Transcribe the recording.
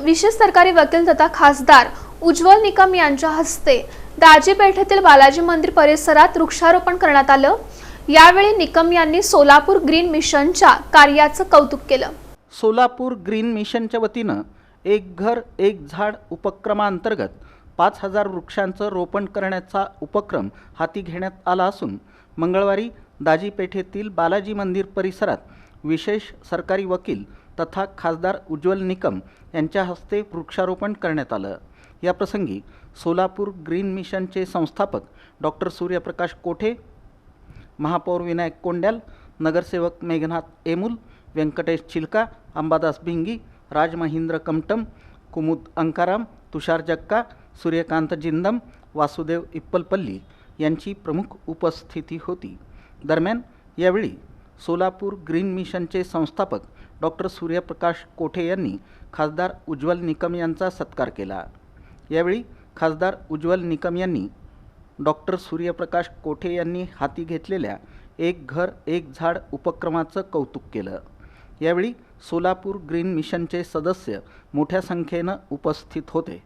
विशेष सरकारी वकील तथा खासदार उज्ज्वल निकम यांच्या हस्ते दाजी पेठेतील बालाजी मंदिर परिसरात वृक्षारोपण करण्यात आलं। यावेळी निकम यांनी सोलापूर ग्रीन मिशनच्या कार्याचं कौतुक केलं। सोलापूर ग्रीन मिशनच्या वतीनं एक घर एक झाड उपक्रमांतर्गत 5000 वृक्षांचं रोपण करण्याचा उपक्रम हाती घेण्यात आला असून मंगळवारी दाजी पेठेतील बालाजी मंदिर परिसरात विशेष सरकारी वकील तथा खासदार उज्ज्वल निकम यांच्या हस्ते वृक्षारोपण करण्यात आलं। या प्रसंगी सोलापूर ग्रीन मिशनचे संस्थापक डॉक्टर सूर्यप्रकाश कोठे, महापौर विनायक कोंड्याल, नगरसेवक मेघनाथ एमुल, व्यंकटेश चिलका, अंबादास भिंगी, राज महेंद्र कमटम, कुमुद अंकाराम, तुषार जक्का, सूर्यकांत जिंदम, वासुदेव इप्पलपल्ली यांची प्रमुख उपस्थिती होती। दरम्यान यावेळी सोलापूर ग्रीन मिशनचे संस्थापक डॉक्टर सूर्यप्रकाश कोठे यांनी खासदार उज्ज्वल निकम यांचा सत्कार केला। यावेळी खासदार उज्ज्वल निकम यांनी डॉक्टर सूर्यप्रकाश कोठे यांनी हाती घेतलेल्या एक घर एक झाड उपक्रमाचं कौतुक केलं। यावेळी सोलापूर ग्रीन मिशनचे सदस्य मोठ्या संख्येनं उपस्थित होते।